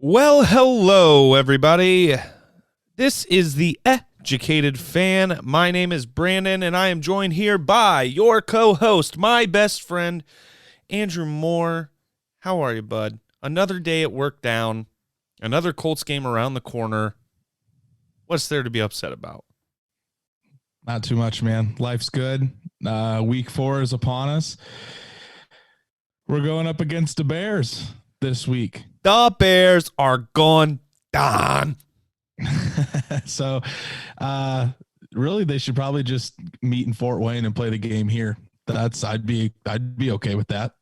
Well, hello, everybody. This is the Educated Fan. My name is Brandon, and I am joined here by your co-host, my best friend, Andrew Moore. How are you, bud? Another day at work down. Another Colts game around the corner. What's there to be upset about? Not too much, man. Life's good. Week 4 is upon us. We're going up against the Bears this week. The Bears are gone down. So, really, they should probably just meet in Fort Wayne and play the game here. I'd be okay with that.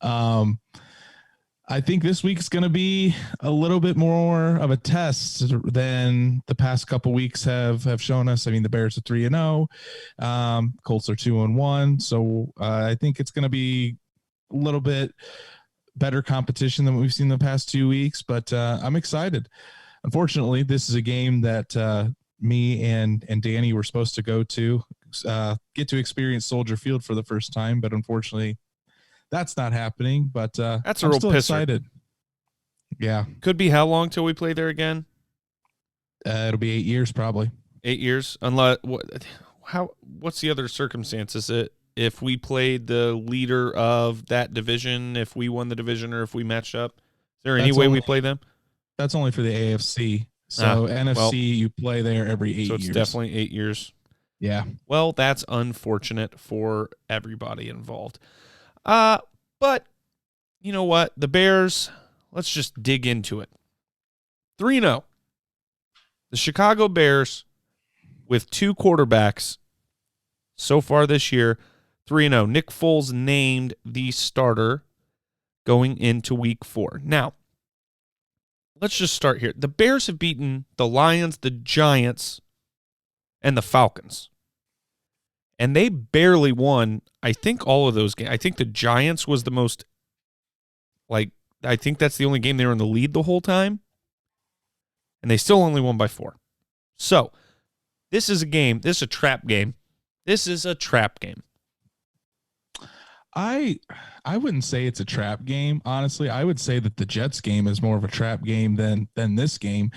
I think this week's going to be a little bit more of a test than the past couple weeks have shown us. I mean, the Bears are 3-0, Colts are 2-1. So I think it's going to be a little bit better competition than what we've seen the past 2 weeks, but I'm excited. Unfortunately, this is a game that me and Danny were supposed to go to, get to experience Soldier Field for the first time, but unfortunately that's not happening. But that's a I'm real still pisser. excited. Yeah. Could be how long till we play there again? It'll be 8 years probably. 8 years? Unless what's the other circumstance? Is it if we played the leader of that division, if we won the division, or if we matched up? Is there any way we play them? That's only for the AFC. So NFC, you play there every 8 years. So it's definitely 8 years. Yeah. Well, that's unfortunate for everybody involved. But you know what? The Bears, let's just dig into it. 3-0. The Chicago Bears, with two quarterbacks so far this year, 3-0. Nick Foles named the starter going into week 4. Now, let's just start here. The Bears have beaten the Lions, the Giants, and the Falcons. And they barely won, I think, all of those games. I think the Giants was the most, I think that's the only game they were in the lead the whole time. And they still only won by 4. So, this is a game. This is a trap game. This is a trap game. I wouldn't say it's a trap game. Honestly, I would say that the Jets game is more of a trap game than this game,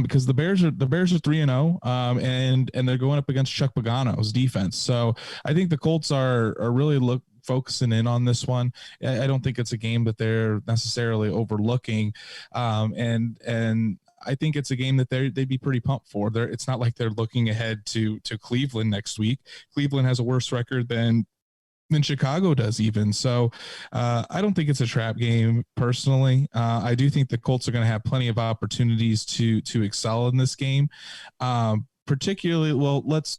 because the Bears are 3-0, and they're going up against Chuck Pagano's defense. So I think the Colts are really focusing in on this one. I don't think it's a game that they're necessarily overlooking, and I think it's a game that they'd be pretty pumped for. It's not like they're looking ahead to Cleveland next week. Cleveland has a worse record than Chicago does even. So I don't think it's a trap game personally. I do think the Colts are going to have plenty of opportunities to excel in this game. Particularly, well, let's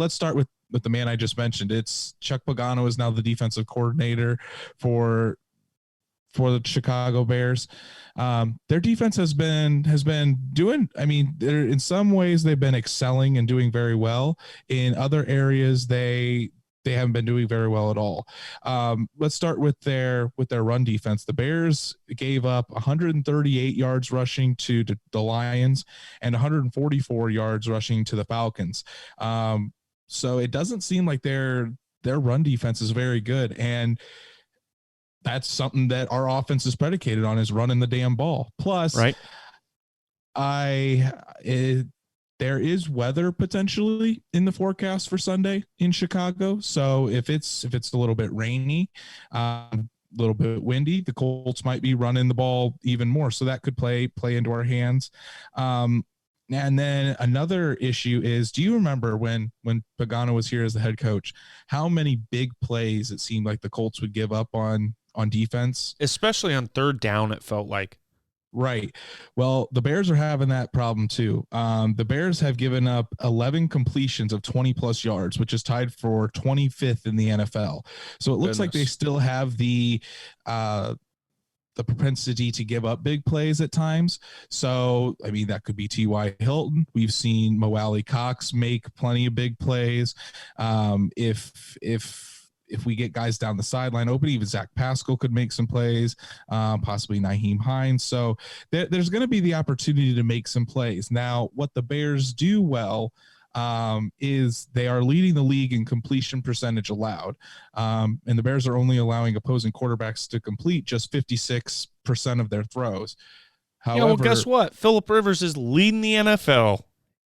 start with the man I just mentioned. It's Chuck Pagano is now the defensive coordinator for the Chicago Bears. Their defense has been doing, I mean, they're in some ways they've been excelling and doing very well. In other areas, they haven't been doing very well at all. Let's start with their run defense. The Bears gave up 138 yards rushing to the Lions and 144 yards rushing to the Falcons. So it doesn't seem like their run defense is very good. And that's something that our offense is predicated on, is running the damn ball. Plus, right. There is weather potentially in the forecast for Sunday in Chicago. So if it's a little bit rainy, a little bit windy, the Colts might be running the ball even more. So that could play into our hands. And then another issue is, do you remember when Pagano was here as the head coach, how many big plays it seemed like the Colts would give up on defense? Especially on third down, it felt like. Right. Well, the Bears are having that problem too. The Bears have given up 11 completions of 20 plus yards, which is tied for 25th in the NFL. So it looks like they still have the propensity to give up big plays at times. So, I mean, that could be T.Y. Hilton. We've seen Mo Alley Cox make plenty of big plays. If we get guys down the sideline open, even Zach Pascal could make some plays, possibly Nyheim Hines. So there's going to be the opportunity to make some plays. Now, what the Bears do well is they are leading the league in completion percentage allowed. And the Bears are only allowing opposing quarterbacks to complete just 56% of their throws. Yeah, well, guess However, what? Phillip Rivers is leading the NFL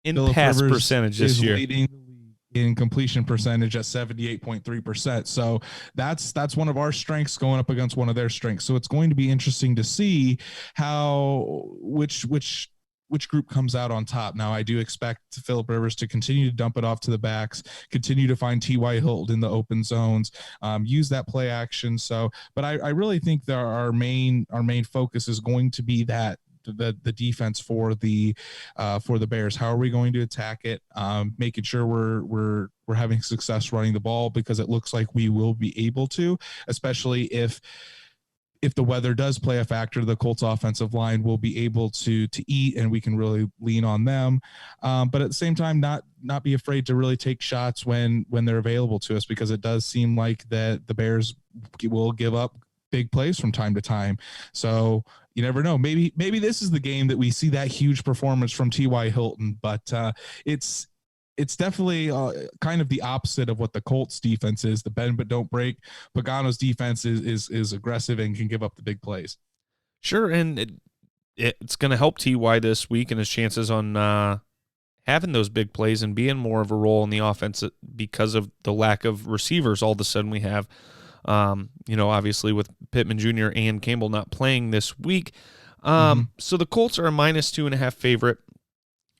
in Phillip pass Rivers percentage this is year. leading the league in completion percentage at 78.3%. So that's one of our strengths going up against one of their strengths. So it's going to be interesting to see how which group comes out on top. Now, I do expect Phillip Rivers to continue to dump it off to the backs, continue to find T.Y. Hilton in the open zones, use that play action. So, but I really think that our main focus is going to be that the defense for the Bears. How are we going to attack it? Making sure we're having success running the ball, because it looks like we will be able to, especially if the weather does play a factor. The Colts offensive line will be able to eat, and we can really lean on them. But at the same time, not be afraid to really take shots when they're available to us, because it does seem like that the Bears will give up big plays from time to time. So you never know. Maybe this is the game that we see that huge performance from T.Y. Hilton, but it's definitely kind of the opposite of what the Colts defense is. The bend but don't break. Pagano's defense is aggressive and can give up the big plays. Sure, and it's going to help T.Y. this week and his chances on having those big plays and being more of a role in the offense because of the lack of receivers all of a sudden we have. Obviously with Pittman Jr. and Campbell not playing this week. So the Colts are a -2.5 favorite.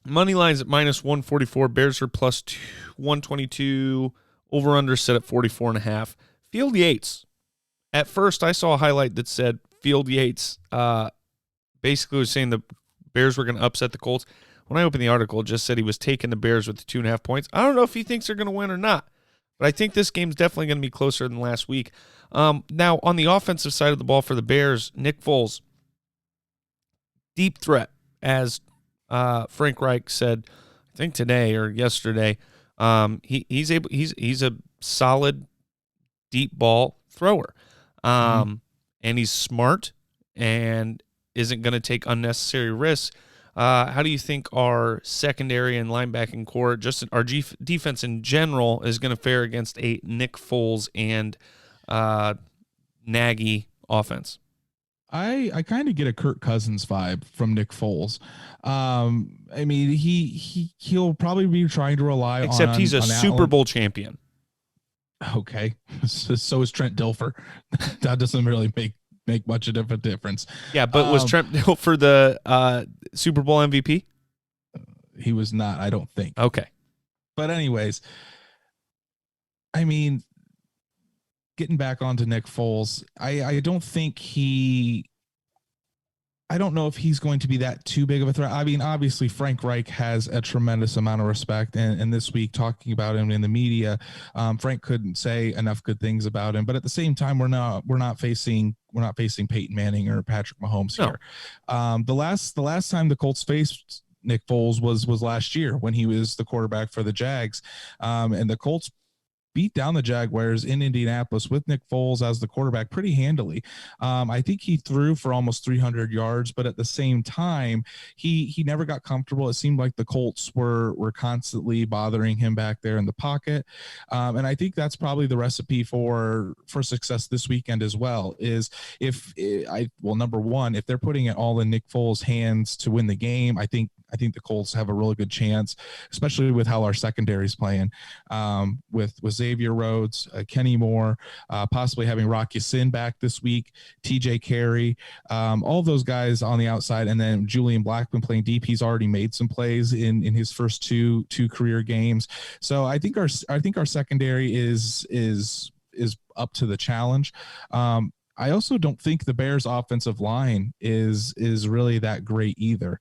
Money lines at -144. Bears are plus 122. Over under set at 44.5. Field Yates. At first, I saw a highlight that said Field Yates basically was saying the Bears were going to upset the Colts. When I opened the article, it just said he was taking the Bears with the 2.5 points. I don't know if he thinks they're going to win or not, but I think this game's definitely going to be closer than last week. Now, on the offensive side of the ball for the Bears, Nick Foles, deep threat, as Frank Reich said, I think today or yesterday. He's a solid deep ball thrower, and he's smart and isn't going to take unnecessary risks. How do you think our secondary and linebacking core, just our defense in general, is going to fare against a Nick Foles and Nagy offense? I kind of get a Kirk Cousins vibe from Nick Foles. I mean, he'll probably be trying to rely except on he's a Super Bowl champion. Okay, so is Trent Dilfer. That doesn't really make much of a difference. Yeah, but was Trent Dilfer the Super Bowl MVP? He was not, I don't think. Okay. But anyways, I mean, getting back onto Nick Foles, I don't think I don't know if he's going to be that too big of a threat. I mean, obviously Frank Reich has a tremendous amount of respect, and this week talking about him in the media, Frank couldn't say enough good things about him. But at the same time, we're not facing Peyton Manning or Patrick Mahomes here. The last time the Colts faced Nick Foles was last year when he was the quarterback for the Jags, and the Colts beat down the Jaguars in Indianapolis with Nick Foles as the quarterback pretty handily. I think he threw for almost 300 yards, but at the same time, he never got comfortable. It seemed like the Colts were constantly bothering him back there in the pocket. And I think that's probably the recipe for success this weekend as well, is number one, if they're putting it all in Nick Foles' hands to win the game, I think the Colts have a really good chance, especially with how our secondary is playing, with Xavier Rhodes, Kenny Moore, possibly having Rock Ya-Sin back this week, TJ Carey, all those guys on the outside, and then Julian Blackman playing deep. He's already made some plays in his first two career games. So I think our secondary is up to the challenge. I also don't think the Bears' offensive line is really that great either.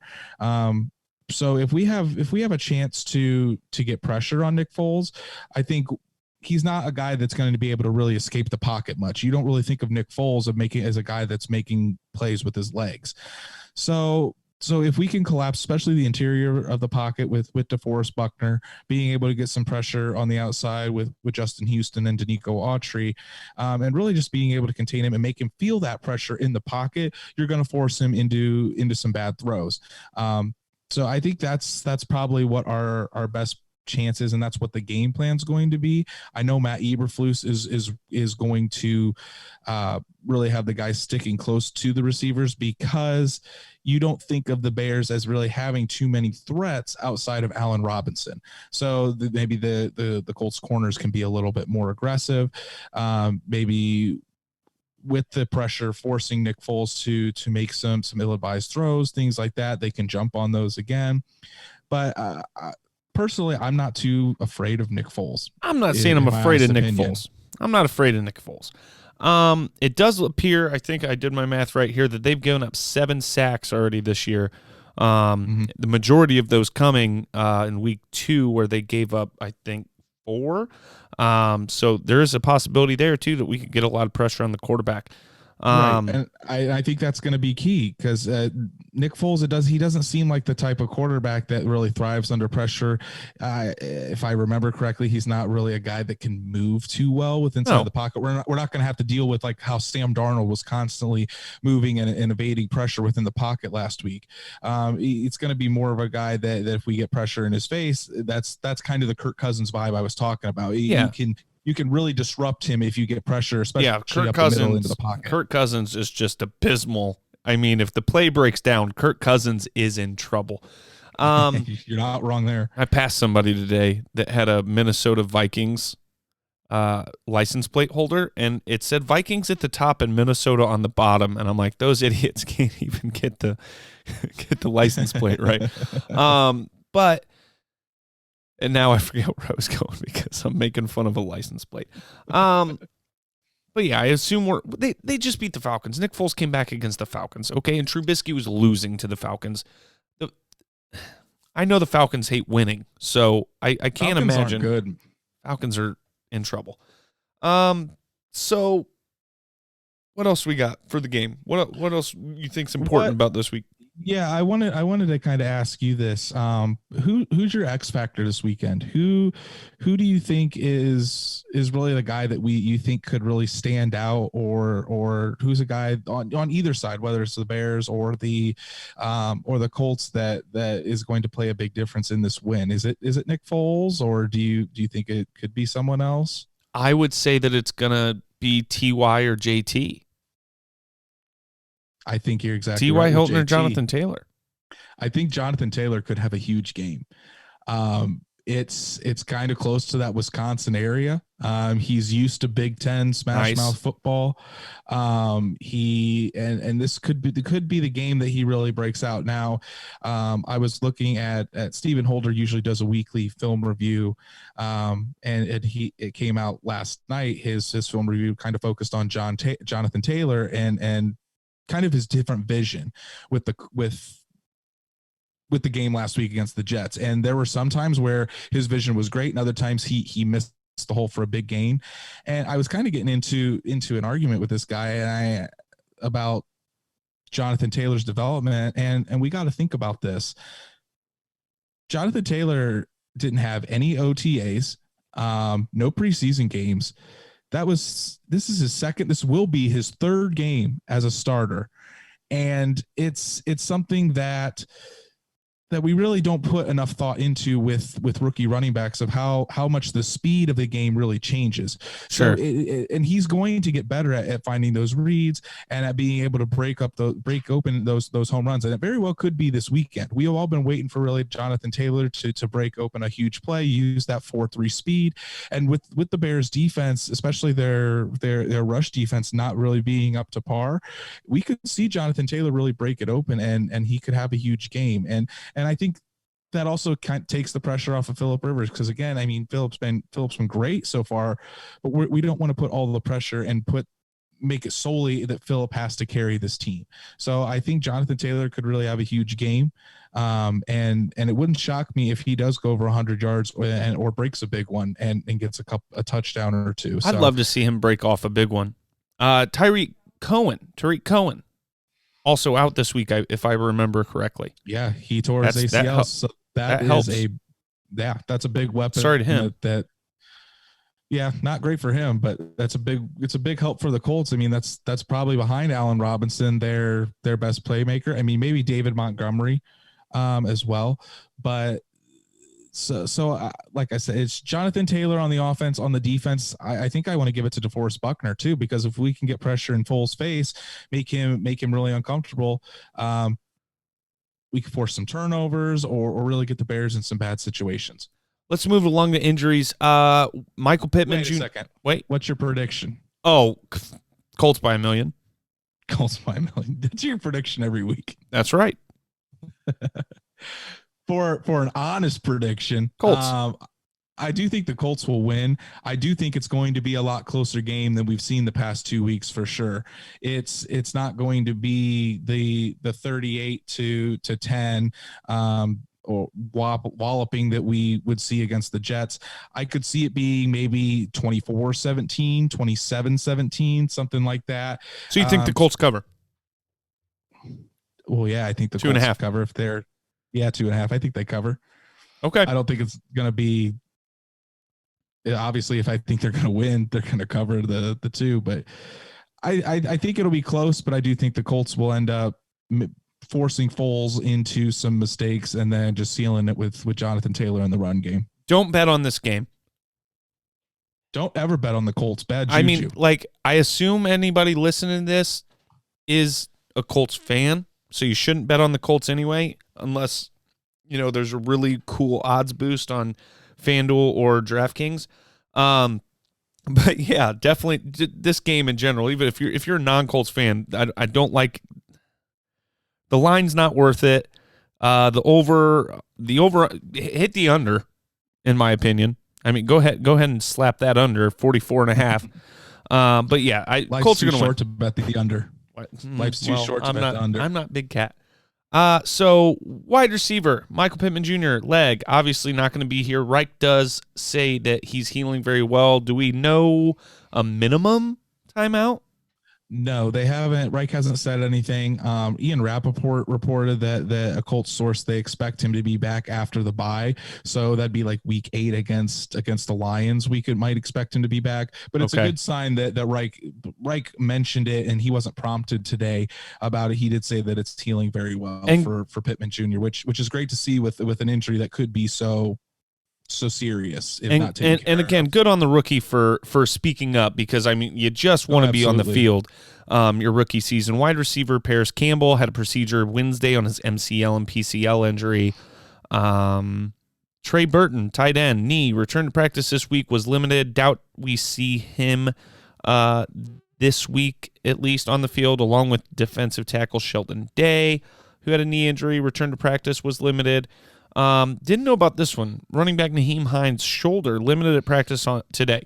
So if we have a chance to get pressure on Nick Foles, I think he's not a guy that's going to be able to really escape the pocket much. You don't really think of Nick Foles as a guy that's making plays with his legs. So if we can collapse, especially the interior of the pocket with DeForest Buckner, being able to get some pressure on the outside with Justin Houston and Danico Autry, and really just being able to contain him and make him feel that pressure in the pocket, you're going to force him into some bad throws. So I think that's probably what our best chances, and that's what the game plan is going to be. I know Matt Eberflus is going to really have the guys sticking close to the receivers, because you don't think of the Bears as really having too many threats outside of Allen Robinson. So maybe the Colts corners can be a little bit more aggressive. Maybe with the pressure, forcing Nick Foles to make some ill-advised throws, things like that. They can jump on those again. But personally, I'm not too afraid of Nick Foles. I'm not saying I'm afraid of Nick Foles. I'm not afraid of Nick Foles. It does appear, I think I did my math right here, that they've given up 7 sacks already this year. The majority of those coming in week 2, where they gave up, I think, 4. So there is a possibility there too that we could get a lot of pressure on the quarterback. Right. And I think that's going to be key, because Nick Foles, he doesn't seem like the type of quarterback that really thrives under pressure. If I remember correctly, he's not really a guy that can move too well with inside the pocket. We're not going to have to deal with like how Sam Darnold was constantly moving and evading pressure within the pocket last week. It's going to be more of a guy that if we get pressure in his face, that's kind of the Kirk Cousins vibe I was talking about. You can really disrupt him if you get pressure, especially up the middle into the pocket. Kirk Cousins is just abysmal. I mean, if the play breaks down, Kirk Cousins is in trouble. You're not wrong there. I passed somebody today that had a Minnesota Vikings license plate holder, and it said Vikings at the top and Minnesota on the bottom, and I'm like, those idiots can't even get the license plate right. But and now I forget where I was going because I'm making fun of a license plate. But yeah, I assume they just beat the Falcons. Nick Foles came back against the Falcons, okay? And Trubisky was losing to the Falcons. I know the Falcons hate winning, so I can't imagine. Good. Falcons are in trouble. So what else we got for the game? What else you think's important about this week? Yeah, I wanted to kind of ask you this. Who's your X factor this weekend? Who do you think is really the guy that you think could really stand out, or who's a guy on either side, whether it's the Bears or the Colts, that is going to play a big difference in this win? Is it Nick Foles, or do you think it could be someone else? I would say that it's gonna be Ty or JT. I think you're exactly right. T.Y. Hilton or JT. Jonathan Taylor. I think Jonathan Taylor could have a huge game. It's kind of close to that Wisconsin area. He's used to Big Ten smash mouth football. This could be the game that he really breaks out. Now, I was looking at Stephen Holder usually does a weekly film review, and it came out last night. His film review kind of focused on Jonathan Taylor and kind of his different vision with the game last week against the Jets. And there were some times where his vision was great, and other times he missed the hole for a big gain. And I was kind of getting into an argument with this guy about Jonathan Taylor's development. And we got to think about this. Jonathan Taylor didn't have any OTAs, no preseason games. This will be his 3rd game as a starter. And it's something that we really don't put enough thought into with rookie running backs, of how much the speed of the game really changes. Sure. So and he's going to get better at finding those reads and at being able to break open those home runs. And it very well could be this weekend. We have all been waiting for really Jonathan Taylor to break open a huge play, use that 4-3 speed. And with the Bears defense, especially their rush defense not really being up to par, we could see Jonathan Taylor really break it open, and he could have a huge game. And I think that also kind of takes the pressure off of Phillip Rivers, because again, I mean, Phillip's been great so far, but we don't want to put all the pressure and make it solely that Phillip has to carry this team. So I think Jonathan Taylor could really have a huge game, and it wouldn't shock me if he does go over 100 yards or breaks a big one and gets a touchdown or two. So, I'd love to see him break off a big one. Tariq Cohen. Also out this week, if I remember correctly. Yeah, he tore his ACL. So that helps. That's a big weapon. Sorry to him. Not great for him, but it's a big help for the Colts. I mean, that's probably behind Allen Robinson, their best playmaker. I mean, maybe David Montgomery as well, but Like I said, it's Jonathan Taylor on the offense. On the defense, I think I want to give it to DeForest Buckner too, because if we can get pressure in Foles' face, make him really uncomfortable, we can force some turnovers or really get the Bears in some bad situations. Let's move along to injuries. Michael Pittman. Wait a second. Wait. What's your prediction? Oh, Colts by 1 million. Colts by 1 million. That's your prediction every week. That's right. For an honest prediction, Colts. I do think the Colts will win. I do think it's going to be a lot closer game than we've seen the past 2 weeks for sure. It's not going to be the 38-10 or walloping that we would see against the Jets. I could see it being maybe 24-17, 27-17, something like that. So you think the Colts cover? Well, yeah, I think the 2.5 cover if they're 2.5. I think they cover. Okay. I don't think it's going to be. Obviously, if I think they're going to win, they're going to cover the 2. But I think it'll be close. But I do think the Colts will end up forcing Foles into some mistakes and then just sealing it with Jonathan Taylor in the run game. Don't bet on this game. Don't ever bet on the Colts. Bad juju. I mean, I assume anybody listening to this is a Colts fan, so you shouldn't bet on the Colts anyway, unless, there's a really cool odds boost on FanDuel or DraftKings. But yeah, definitely this game in general, even if you're a non-Colts fan, I don't like the line's not worth it. The over hit the under, in my opinion. I mean, go ahead and slap that under 44.5. But yeah, Colts are going to short to bet the under. Life's too short to bet the under. I'm not big cat. So wide receiver, Michael Pittman Jr., leg, obviously not going to be here. Reich does say that he's healing very well. Do we know a minimum timeout? No, they haven't. Reich hasn't said anything. Ian Rappaport reported that a Colts source, they expect him to be back after the bye. So that'd be like week 8 against the Lions. We might expect him to be back, but it's a good sign that Reich mentioned it, and he wasn't prompted today about it. He did say that it's healing very well for Pittman Jr., which is great to see with an injury that could be so serious if not taken care and again, of. good on the rookie for speaking up, because I mean, you just want to be on the field your rookie season. Wide receiver Paris Campbell had a procedure Wednesday on his MCL and PCL injury. Trey Burton, tight end, knee, return to practice this week, was limited. Doubt we see him this week, at least on the field, along with defensive tackle Sheldon Day, who had a knee injury. Return to practice was limited. Didn't know about this one. Running back Naheem Hines' shoulder, limited at practice today.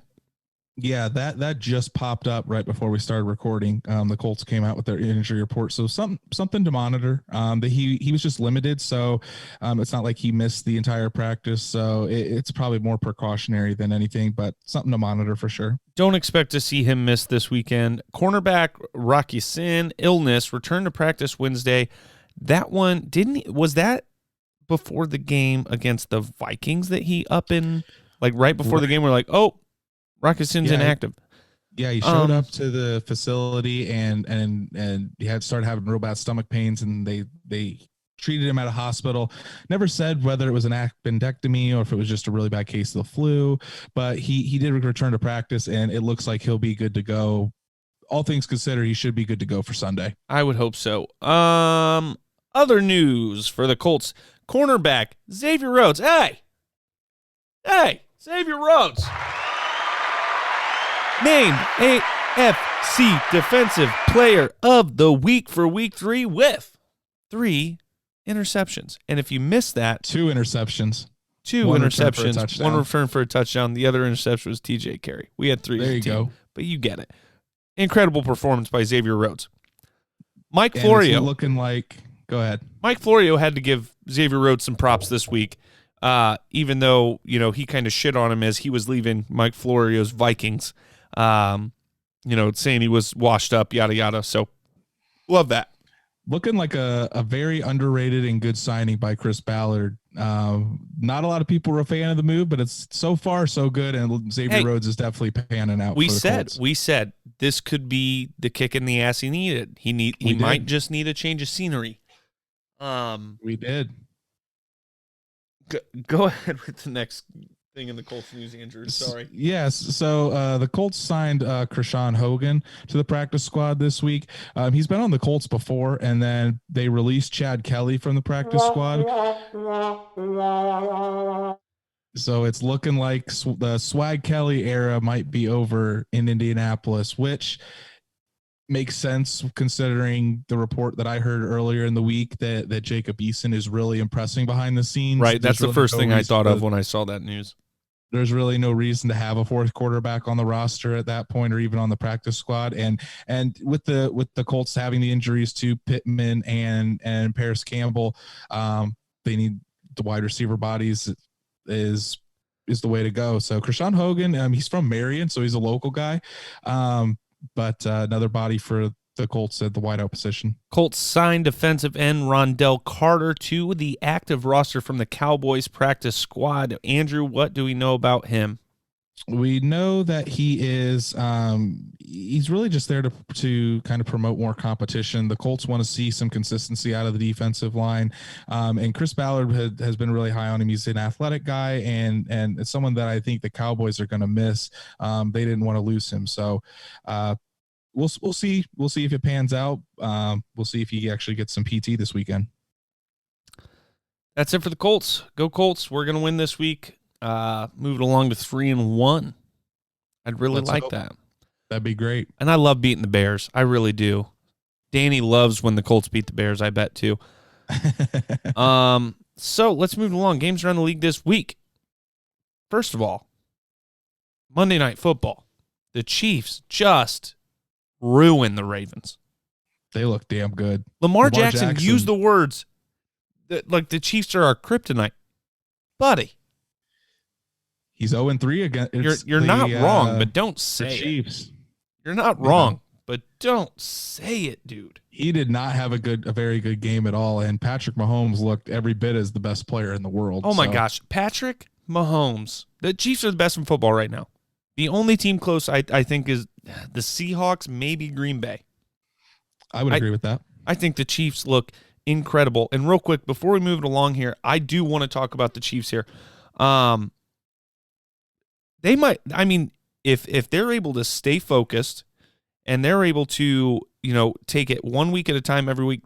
Yeah, that just popped up right before we started recording. The Colts came out with their injury report, so something to monitor. That he was just limited, so it's not like he missed the entire practice. So it's probably more precautionary than anything, but something to monitor for sure. Don't expect to see him miss this weekend. Cornerback Rocky Sin, illness, returned to practice Wednesday. That one was that before the game against the Vikings that he up in, like right before the game, we're like, oh, Rocky Sin's inactive. He showed up to the facility and he had started having real bad stomach pains, and they treated him at a hospital. Never said whether it was an appendectomy or if it was just a really bad case of the flu, but he did return to practice, and it looks like he'll be good to go. All things considered, he should be good to go for Sunday. I would hope so. Other news for the Colts. Cornerback Xavier Rhodes. Hey, Xavier Rhodes. Named AFC Defensive Player of the Week for Week 3 with 3 interceptions. And if you missed that, 2 interceptions. One return for a touchdown. The other interception was TJ Carey. We had 3. There you go. But you get it. Incredible performance by Xavier Rhodes. Mike Florio. Looking like, go ahead. Mike Florio had to give Xavier Rhodes some props this week, even though, he kind of shit on him as he was leaving Mike Florio's Vikings, saying he was washed up, yada, yada. So love that. Looking like a very underrated and good signing by Chris Ballard. Not a lot of people were a fan of the move, but it's so far so good, and Xavier Rhodes is definitely panning out. We said this could be the kick in the ass he needed. He might just need a change of scenery. We did. Go ahead with the next thing in the Colts news, Andrew. Sorry. Yes. So the Colts signed Krishan Hogan to the practice squad this week. He's been on the Colts before, and then they released Chad Kelly from the practice squad. So it's looking like the Swag Kelly era might be over in Indianapolis, which makes sense considering the report that I heard earlier in the week that Jacob Eason is really impressing behind the scenes. Right. That's the first thing I thought of when I saw that news. There's really no reason to have a fourth quarterback on the roster at that point, or even on the practice squad. And with the Colts having the injuries to Pittman and Paris Campbell, they need the wide receiver bodies is the way to go. So Krishan Hogan, he's from Marion, so he's a local guy. But another body for the Colts at the wideout position. Colts signed defensive end Rondell Carter to the active roster from the Cowboys practice squad. Andrew, what do we know about him? We know that he is he's really just there to kind of promote more competition. The Colts want to see some consistency out of the defensive line. And Chris Ballard has been really high on him. He's an athletic guy and it's someone that I think the Cowboys are going to miss. They didn't want to lose him. So we'll see. We'll see if it pans out. We'll see if he actually gets some PT this weekend. That's it for the Colts. Go Colts. We're going to win this week. Move it along to 3-1. I'd really like that. That'd be great. And I love beating the Bears. I really do. Danny loves when the Colts beat the Bears, I bet too. So let's move along. Games around the league this week. First of all, Monday Night Football. The Chiefs just ruined the Ravens. They look damn good. Lamar Jackson used the words that, like, the Chiefs are our kryptonite. Buddy. He's 0-3 again. You're not wrong, but don't say Chiefs. You're not wrong, but don't say it, dude. He did not have a very good game at all, and Patrick Mahomes looked every bit as the best player in the world. Oh my gosh, Patrick Mahomes. The Chiefs are the best in football right now. The only team close, I think, is the Seahawks, maybe Green Bay. I would agree with that. I think the Chiefs look incredible. And real quick, before we move it along here, I do want to talk about the Chiefs here. They might, I mean, if they're able to stay focused and they're able to, take it 1 week at a time every week,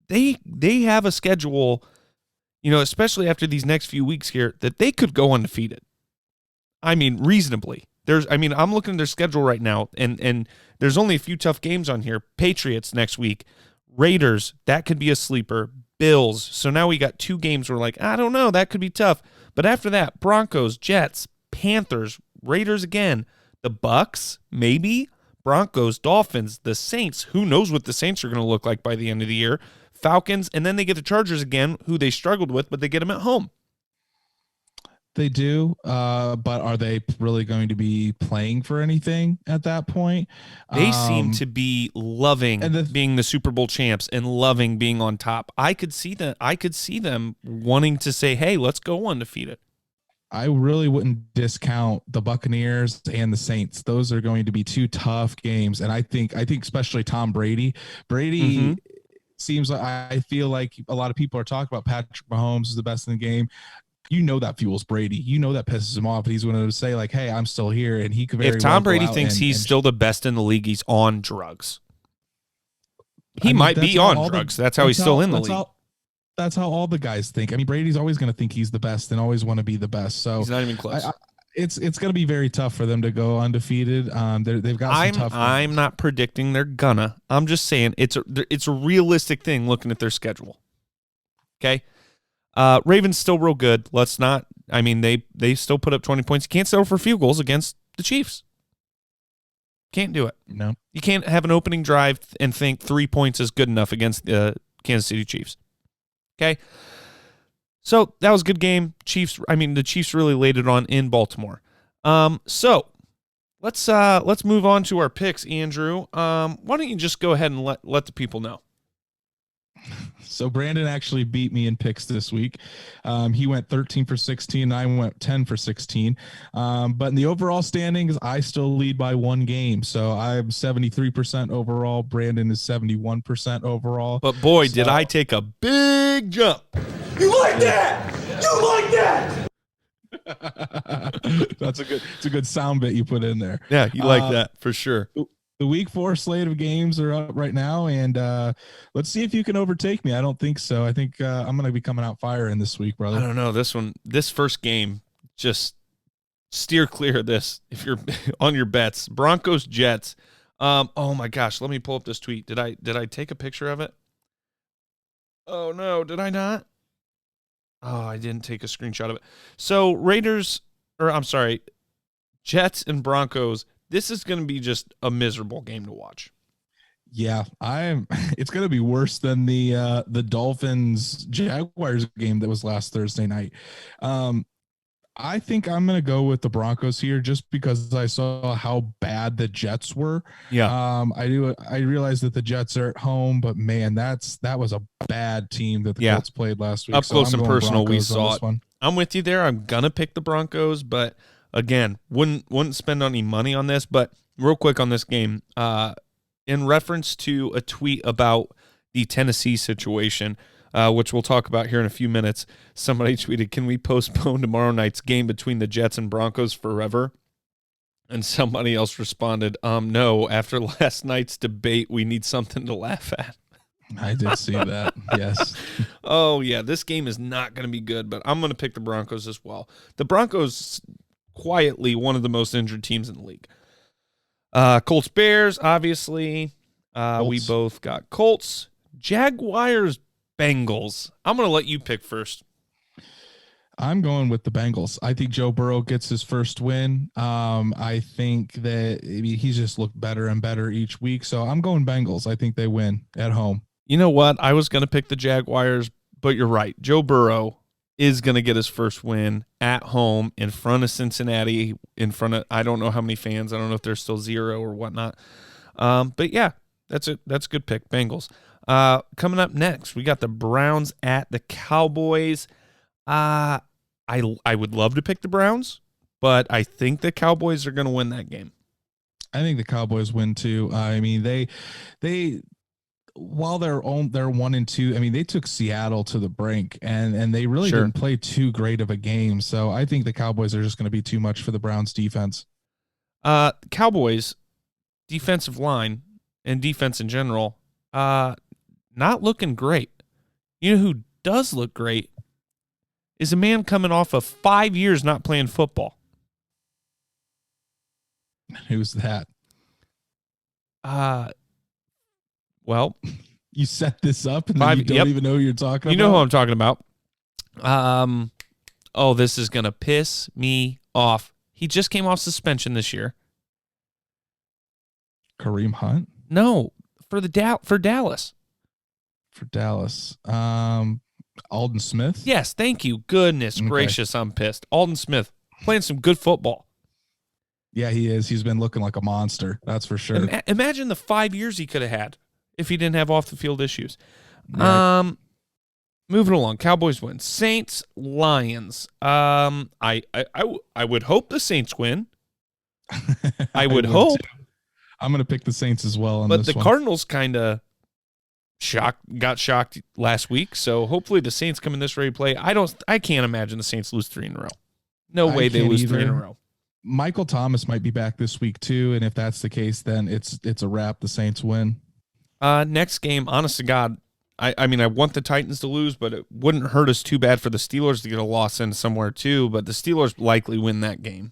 they have a schedule, especially after these next few weeks here, that they could go undefeated. I mean, reasonably. I'm looking at their schedule right now, and there's only a few tough games on here. Patriots next week, Raiders, that could be a sleeper. Bills. So now we got 2 games where we're like, I don't know, that could be tough. But after that, Broncos, Jets, Panthers, Raiders again, the Bucks, maybe, Broncos, Dolphins, the Saints. Who knows what the Saints are going to look like by the end of the year? Falcons, and then they get the Chargers again, who they struggled with, but they get them at home. They do, but are they really going to be playing for anything at that point? They seem to be loving being the Super Bowl champs and loving being on top. I could see that. I could see them wanting to say, "Hey, let's go undefeated." I really wouldn't discount the Buccaneers and the Saints. Those are going to be 2 tough games, and I think especially Tom Brady. Seems like, I feel like a lot of people are talking about Patrick Mahomes is the best in the game. That fuels Brady. That pisses him off. He's going to say, like, hey, I'm still here. And he could very well. If Tom Brady thinks he's still the best in the league, he's on drugs. He might be on drugs. That's how he's still in the league. That's how all the guys think. I mean, Brady's always going to think he's the best and always want to be the best. So he's not even close. It's going to be very tough for them to go undefeated. They've got some tough games. I'm not predicting they're gonna. I'm just saying it's a realistic thing looking at their schedule. Okay. Ravens still real good. Let's not. I mean, they still put up 20 points. You can't settle for field goals against the Chiefs. Can't do it. No. You can't have an opening drive and think 3 points is good enough against the Kansas City Chiefs. Okay. So that was a good game. The Chiefs really laid it on in Baltimore. So let's move on to our picks, Andrew. Why don't you just go ahead and let the people know? So Brandon actually beat me in picks this week. He went 13 for 16. I went 10 for 16. But in the overall standings, I still lead by 1 game. So I'm 73% overall. Brandon is 71% overall. But boy, did I take a big jump. You like that? You like that? It's a good sound bit you put in there. Yeah, you like that for sure. The week 4 slate of games are up right now, and let's see if you can overtake me. I don't think so. I think I'm going to be coming out firing this week, brother. I don't know. This first game, just steer clear of this if you're on your bets. Broncos, Jets. Oh my gosh, let me pull up this tweet. Did I take a picture of it? Oh no, did I not? Oh, I didn't take a screenshot of it. So Jets and Broncos. This is going to be just a miserable game to watch. Yeah, it's going to be worse than the Dolphins Jaguars game that was last Thursday night. I think I'm going to go with the Broncos here just because I saw how bad the Jets were. Yeah. I realize that the Jets are at home, but man, that was a bad team that the Colts played last week. Up close and personal, we saw it. One. I'm with you there. I'm going to pick the Broncos, but again, wouldn't spend any money on this. But real quick on this game, in reference to a tweet about the Tennessee situation, which we'll talk about here in a few minutes, somebody tweeted, "Can we postpone tomorrow night's game between the Jets and Broncos forever?" And somebody else responded, no, after last night's debate, we need something to laugh at. I did see that, yes. Oh, yeah, this game is not going to be good, but I'm going to pick the Broncos as well. The Broncos, quietly, one of the most injured teams in the league. Colts, Bears, obviously. We both got Colts. Jaguars, Bengals. I'm going to let you pick first. I'm going with the Bengals. I think Joe Burrow gets his first win. I think that he's just looked better and better each week. So I'm going Bengals. I think they win at home. You know what? I was going to pick the Jaguars, but you're right. Joe Burrow is going to get his first win at home in front of Cincinnati, in front of, I don't know how many fans. I don't know if there's still 0 or whatnot. But yeah, that's a good pick. Bengals. Coming up next, we got the Browns at the Cowboys. I would love to pick the Browns, but I think the Cowboys are going to win that game. I think the Cowboys win too. I mean, they while they're 1-2, I mean, they took Seattle to the brink and they really didn't play too great of a game. So I think the Cowboys are just going to be too much for the Browns defense. Cowboys defensive line and defense in general, not looking great. You know who does look great is a man coming off of 5 years not playing football. Who's that? Well, you set this up and then you don't even know who you're talking about. You know who I'm talking about. This is going to piss me off. He just came off suspension this year. Kareem Hunt? No, for Dallas. For Dallas. Alden Smith? Yes, thank you. Goodness gracious, I'm pissed. Alden Smith playing some good football. Yeah, he is. He's been looking like a monster. That's for sure. Imagine the 5 years he could have had if he didn't have off the field issues. Right. Moving along, Cowboys win. Saints, Lions. I would hope the Saints win. I would hope. Too. I'm going to pick the Saints as well. But the Cardinals kind of got shocked last week, so hopefully the Saints come in this ready to play. I can't imagine the Saints lose 3 in a row. No way they lose 3 in a row. Michael Thomas might be back this week too, and if that's the case, then it's a wrap. The Saints win. Next game, honest to God, I mean, I want the Titans to lose, but it wouldn't hurt us too bad for the Steelers to get a loss in somewhere too, but the Steelers likely win that game.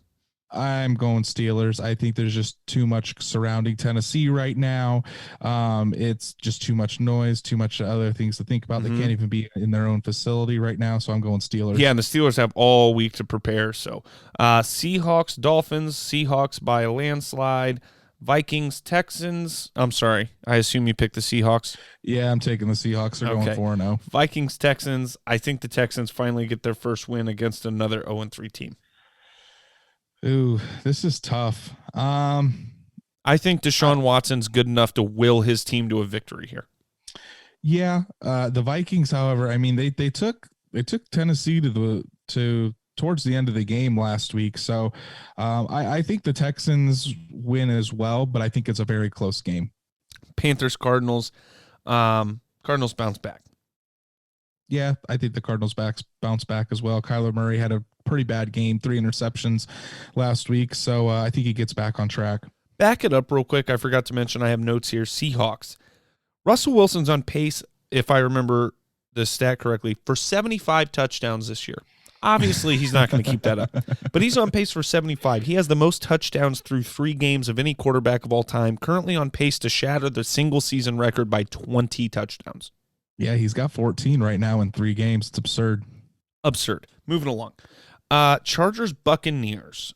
I'm going Steelers. I think there's just too much surrounding Tennessee right now. It's just too much noise, too much other things to think about. They can't even be in their own facility right now, so I'm going Steelers. Yeah, and the Steelers have all week to prepare. So Seahawks, Dolphins, Seahawks by a landslide. Vikings, Texans. I'm sorry. I assume you picked the Seahawks. Yeah, I'm taking the Seahawks. They're going 4-0. Vikings, Texans. I think the Texans finally get their first win against another 0-3 team. Ooh, this is tough. I think Deshaun Watson's good enough to will his team to a victory here. Yeah, the Vikings, however, I mean they took Tennessee to towards the end of the game last week, so I think the Texans win as well, but I think it's a very close game. Panthers, Cardinals. Cardinals bounce back. Yeah, I think the Cardinals bounce back as well. Kyler Murray had a pretty bad game, 3 interceptions last week, so I think he gets back on track. Back it up real quick. I forgot to mention I have notes here. Seahawks. Russell Wilson's on pace, if I remember the stat correctly, for 75 touchdowns this year. Obviously, he's not going to keep that up, but he's on pace for 75. He has the most touchdowns through 3 games of any quarterback of all time, currently on pace to shatter the single-season record by 20 touchdowns. Yeah, he's got 14 right now in 3 games. It's absurd. Absurd. Moving along. Chargers, Buccaneers.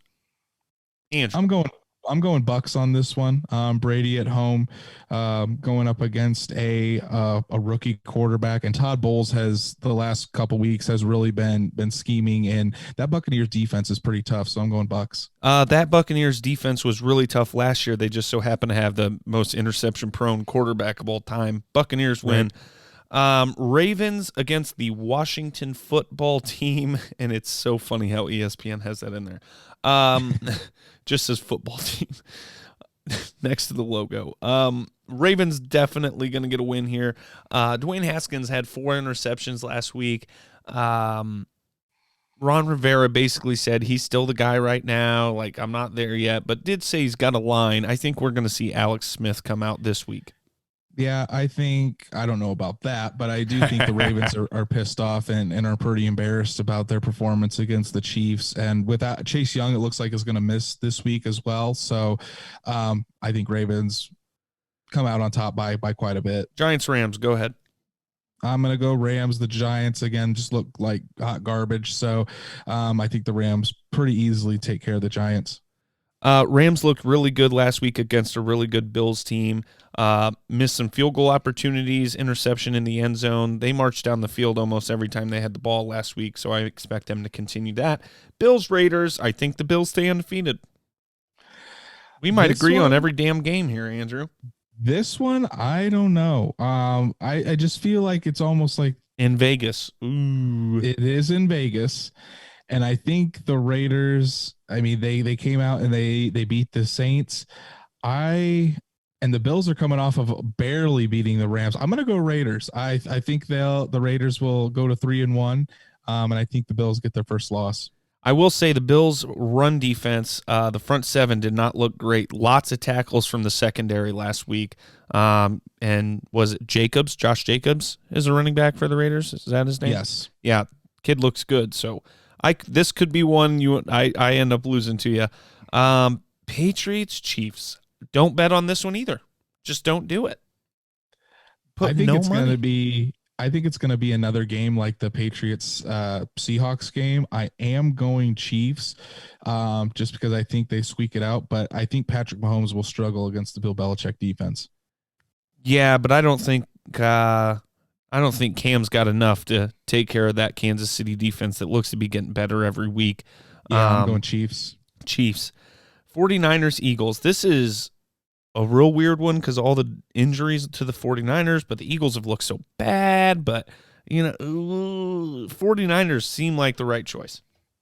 Andrew. I'm going Bucks on this one. Brady at home, going up against a rookie quarterback, and Todd Bowles has the last couple weeks has really been scheming, and that Buccaneers defense is pretty tough. So I'm going Bucks. That Buccaneers defense was really tough last year. They just so happen to have the most interception-prone quarterback of all time. Buccaneers win. Right. Ravens against the Washington football team, and it's so funny how ESPN has that in there. Just says football team next to the logo. Ravens definitely going to get a win here. Dwayne Haskins had 4 interceptions last week. Ron Rivera basically said he's still the guy right now. Like, I'm not there yet, but did say he's got a line. I think we're going to see Alex Smith come out this week. Yeah, I don't know about that, but I do think the Ravens are pissed off and are pretty embarrassed about their performance against the Chiefs. And without Chase Young, it looks like is going to miss this week as well. So I think Ravens come out on top by quite a bit. Giants, Rams, go ahead. I'm going to go Rams. The Giants, again, just look like hot garbage. So I think the Rams pretty easily take care of the Giants. Rams looked really good last week against a really good Bills team. Missed some field goal opportunities, interception in the end zone. They marched down the field almost every time they had the ball last week, so I expect them to continue that. Bills, Raiders, I think the Bills stay undefeated. We might agree on every damn game here, Andrew. This one, I don't know. I just feel like it's almost like in Vegas. Ooh. It is in Vegas. And I think the Raiders, I mean, they came out and they beat the Saints. And the Bills are coming off of barely beating the Rams. I'm going to go Raiders. I think the Raiders will go to 3-1. And I think the Bills get their first loss. I will say the Bills' run defense, the front 7 did not look great. Lots of tackles from the secondary last week. And was it Jacobs? Josh Jacobs is a running back for the Raiders. Is that his name? Yes. Yeah, kid looks good. So this could be one I end up losing to you. Patriots, Chiefs. Don't bet on this one either. Just don't do it. I think it's going to be another game like the Patriots Seahawks game. I am going Chiefs just because I think they squeak it out, but I think Patrick Mahomes will struggle against the Bill Belichick defense. Yeah, but I don't think Cam's got enough to take care of that Kansas City defense that looks to be getting better every week. Yeah, I'm going Chiefs. 49ers, Eagles. This is a real weird one because all the injuries to the 49ers, but the Eagles have looked so bad. But, 49ers seem like the right choice.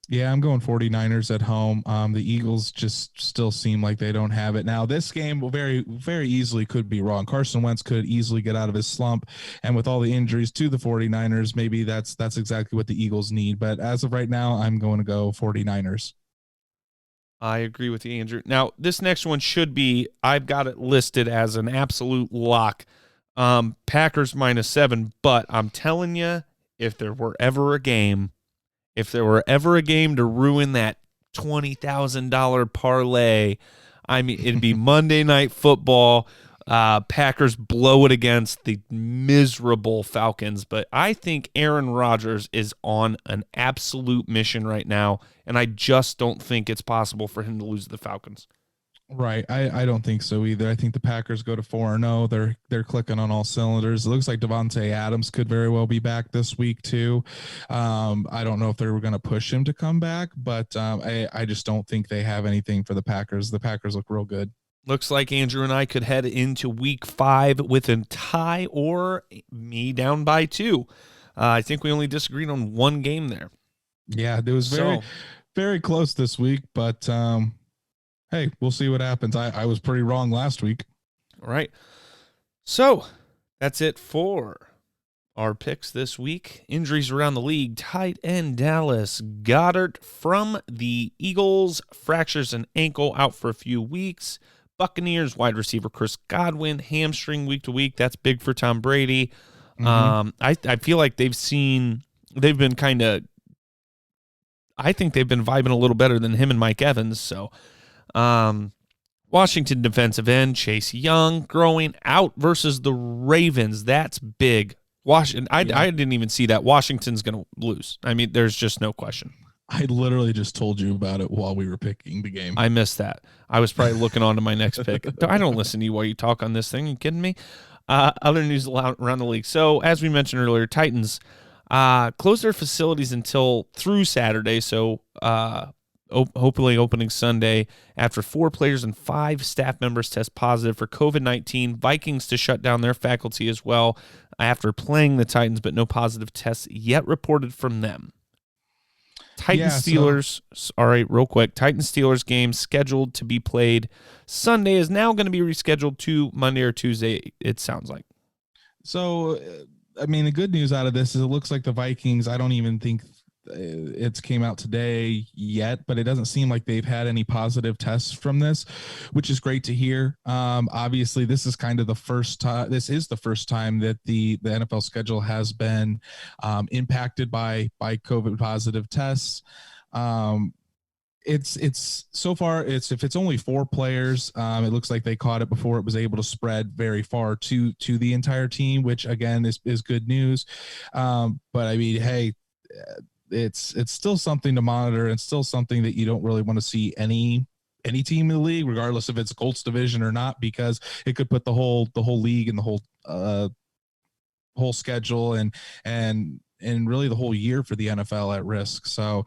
Yeah, I'm going 49ers at home. The Eagles just still seem like they don't have it. Now, this game will very, very easily could be wrong. Carson Wentz could easily get out of his slump. And with all the injuries to the 49ers, maybe that's exactly what the Eagles need. But as of right now, I'm going to go 49ers. I agree with you, Andrew. Now, this next one should be, I've got it listed as an absolute lock. Packers -7, but I'm telling you, if there were ever a game to ruin that $20,000 parlay, I mean, it'd be Monday Night Football. Packers blow it against the miserable Falcons, but I think Aaron Rodgers is on an absolute mission right now, and I just don't think it's possible for him to lose to the Falcons. Right. I don't think so either. I think the Packers go to 4-0. They're clicking on all cylinders. It looks like Devontae Adams could very well be back this week too. I don't know if they were going to push him to come back, but I just don't think they have anything for the Packers. The Packers look real good. Looks like Andrew and I could head into week 5 with a tie or me down by 2. I think we only disagreed on one game there. Yeah, it was very close this week, but hey, we'll see what happens. I was pretty wrong last week. All right. So that's it for our picks this week. Injuries around the league. Tight end Dallas Goedert from the Eagles. Fractures an ankle, out for a few weeks. Buccaneers wide receiver Chris Godwin. Hamstring week to week. That's big for Tom Brady. I feel like they've been kind of, I think they've been vibing a little better than him and Mike Evans. So, Washington defensive end Chase Young growing out versus the Ravens. That's big. Washington. I didn't even see that. Washington's going to lose. I mean, there's just no question. I literally just told you about it while we were picking the game. I missed that. I was probably looking on to my next pick. I don't listen to you while you talk on this thing. Are you kidding me? Other news around the league. So, as we mentioned earlier, Titans closed their facilities through Saturday. So, hopefully opening Sunday after 4 players and 5 staff members test positive for COVID-19. Vikings to shut down their faculty as well after playing the Titans, but no positive tests yet reported from them. Titans-Steelers, all right, real quick. Titans-Steelers game scheduled to be played Sunday is now going to be rescheduled to Monday or Tuesday, it sounds like. So, I mean, the good news out of this is it looks like the Vikings, I don't even think it's came out today yet, but it doesn't seem like they've had any positive tests from this, which is great to hear. Obviously, this is kind of the first time. This is the first time that the NFL schedule has been impacted by COVID positive tests. It's so far, if it's only 4 players, it looks like they caught it before it was able to spread very far to the entire team, which again is good news. But I mean, hey, it's still something to monitor, and still something that you don't really want to see any team in the league, regardless if it's Colts division or not, because it could put the whole league and the whole schedule and really the whole year for the NFL at risk. So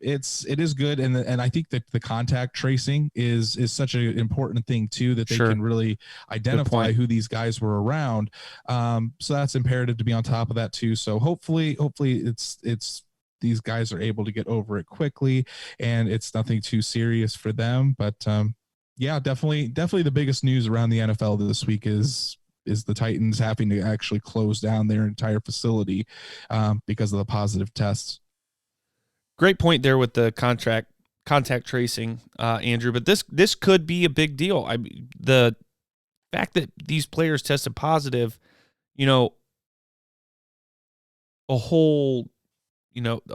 it is good. And I think that the contact tracing is such an important thing too, that they can really identify who these guys were around. So that's imperative to be on top of that too. So hopefully it's these guys are able to get over it quickly and it's nothing too serious for them. But yeah, definitely the biggest news around the NFL this week is the Titans having to actually close down their entire facility because of the positive tests. Great point there with the contact tracing, Andrew. But this could be a big deal. I mean, the fact that these players tested positive, a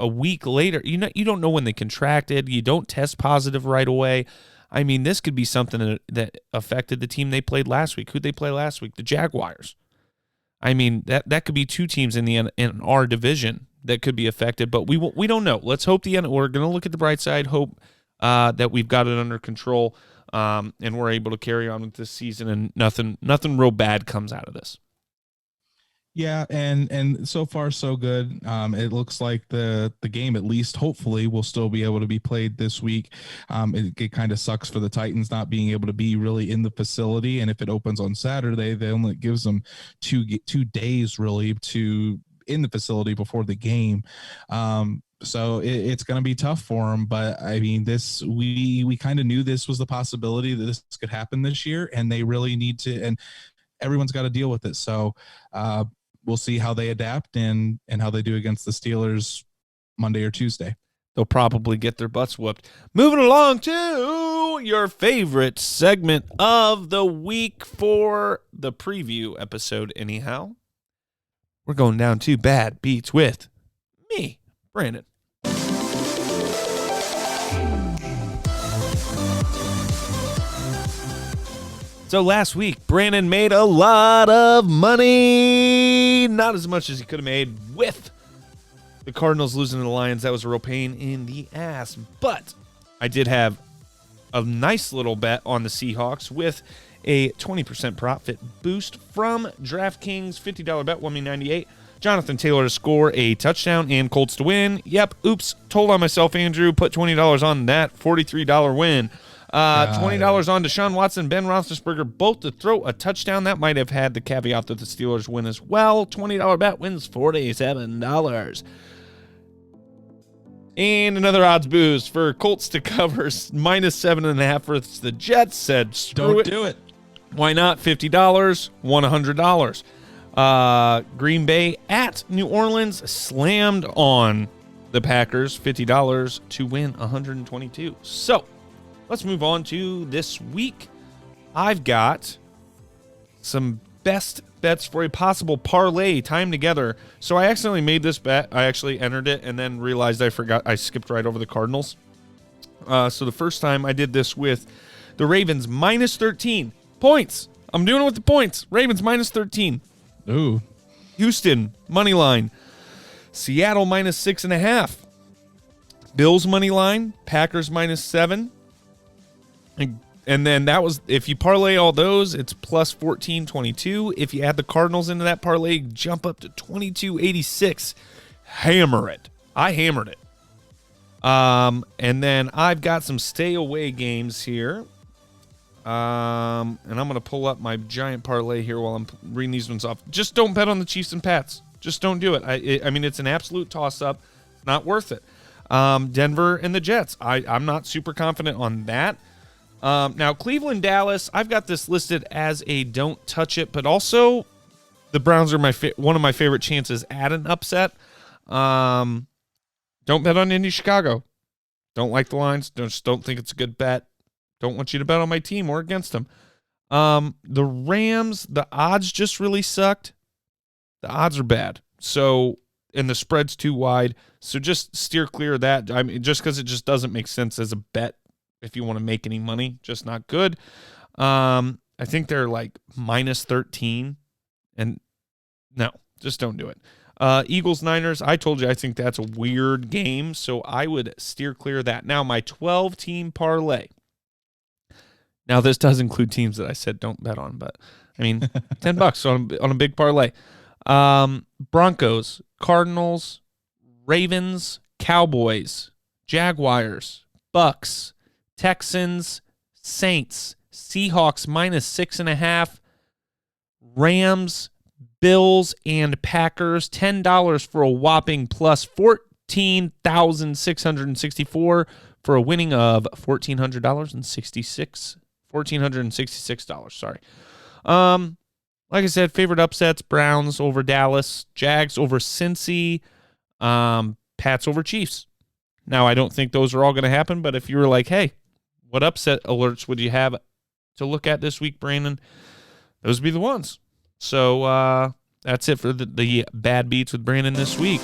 week later, you don't know when they contracted. You don't test positive right away. I mean, this could be something that affected the team they played last week. Who'd they play last week? The Jaguars. I mean, that could be 2 teams in our division that could be affected, but we don't know. Let's hope we're going to look at the bright side, hope that we've got it under control, and we're able to carry on with this season, and nothing real bad comes out of this. Yeah, and so far so good. It looks like the game, at least hopefully, will still be able to be played this week. It kind of sucks for the Titans not being able to be really in the facility, and if it opens on Saturday, then it gives them 2 days really in the facility before the game. So it's going to be tough for them, but I mean, we kind of knew this was the possibility that this could happen this year, and they really need to, and everyone's got to deal with it. So we'll see how they adapt and how they do against the Steelers Monday or Tuesday. They'll probably get their butts whooped. Moving along to your favorite segment of the week for the preview episode anyhow. We're going down to Bad Beats with me, Brandon. So last week, Brandon made a lot of money. Not as much as he could have made with the Cardinals losing to the Lions. That was a real pain in the ass. But I did have a nice little bet on the Seahawks with a 20% profit boost from DraftKings. $50 bet won me $98. Jonathan Taylor to score a touchdown and Colts to win. Yep, oops, told on myself, Andrew. Put $20 on that. $43 win. $20 on Deshaun Watson, Ben Roethlisberger, both to throw a touchdown. That might have had the caveat that the Steelers win as well. $20 bet wins $47. And another odds boost for Colts to cover -7.5 versus the Jets. Said, screw Don't it. do it. Why not? $50, won $100. Green Bay at New Orleans slammed on the Packers, $50 to win 122. So let's move on to this week. I've got some best bets for a possible parlay time together. So I accidentally made this bet. I actually entered it and then realized I forgot. I skipped right over the Cardinals. So the first time I did this with the Ravens minus 13 points. I'm doing it with the points. Ravens minus 13. Ooh. Houston money line. Seattle minus 6.5. Bills money line. Packers minus 7. And then that was, if you parlay all those, it's plus 14.22. If you add the Cardinals into that parlay, jump up to 22.86. Hammer it. I hammered it. And then I've got some stay away games here. And I'm going to pull up my giant parlay here while I'm reading these ones off. Just don't bet on the Chiefs and Pats. Just don't do it. I mean, it's an absolute toss-up. It's not worth it. Denver and the Jets. I'm not super confident on that. Now, Cleveland, Dallas, I've got this listed as a don't touch it, but also the Browns are one of my favorite chances at an upset. Don't bet on Indy, Chicago. Don't like the lines. Just don't think it's a good bet. Don't want you to bet on my team or against them. The Rams, the odds just really sucked. The odds are bad. So, and the spread's too wide. So just steer clear of that. I mean, just because it just doesn't make sense as a bet if you want to make any money. Just not good. I think they're like minus 13. And no, just don't do it. Eagles, Niners, I told you I think that's a weird game. So I would steer clear of that. Now, my 12-team parlay. Now, this does include teams that I said don't bet on, but I mean, $10 on a big parlay. Broncos, Cardinals, Ravens, Cowboys, Jaguars, Bucks, Texans, Saints, Seahawks minus 6.5, Rams, Bills, and Packers. $10 for a whopping plus 14,664 for a winning of $1,466. Sorry. Like I said, favorite upsets: Browns over Dallas, Jags over Cincy, Pats over Chiefs. Now, I don't think those are all going to happen, but if you were like, hey, what upset alerts would you have to look at this week, Brandon? Those would be the ones. So that's it for the bad beats with Brandon this week.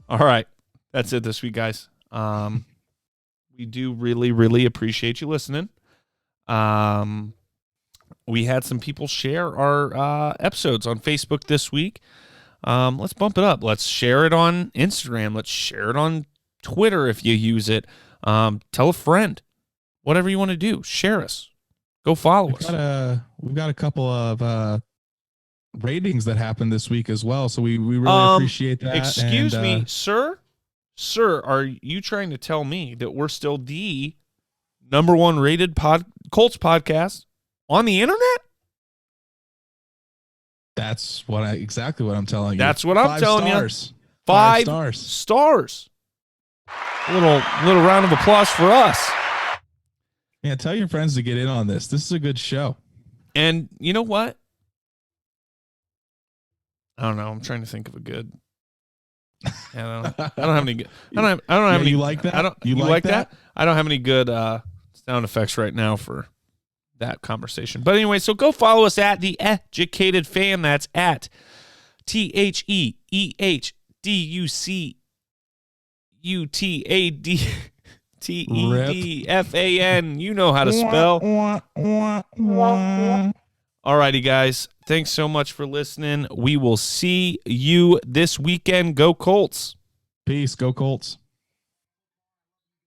All right. That's it this week, guys. We do really, really appreciate you listening. We had some people share our episodes on Facebook this week. Let's bump it up. Let's share it on Instagram. Let's share it on Twitter if you use it. Tell a friend. Whatever you want to do, share us. Go follow us. We've got a couple of ratings that happened this week as well, so we really appreciate that. Excuse me, sir? Sir, are you trying to tell me that we're still the number one rated Colts podcast on the internet? That's exactly what I'm telling you. That's what I'm telling you. 5 stars. A little round of applause for us. Yeah, tell your friends to get in on this. This is a good show. And you know what? I don't know. I'm trying to think of a good. I don't have any good. I don't have any. You like that? You like that? I don't have any good sound effects right now for that conversation. But anyway, so go follow us at The Educated Fan. That's at TheHeHDUCUTADTEDFAN. You know how to spell. Alrighty, guys. Thanks so much for listening. We will see you this weekend. Go Colts. Peace. Go Colts.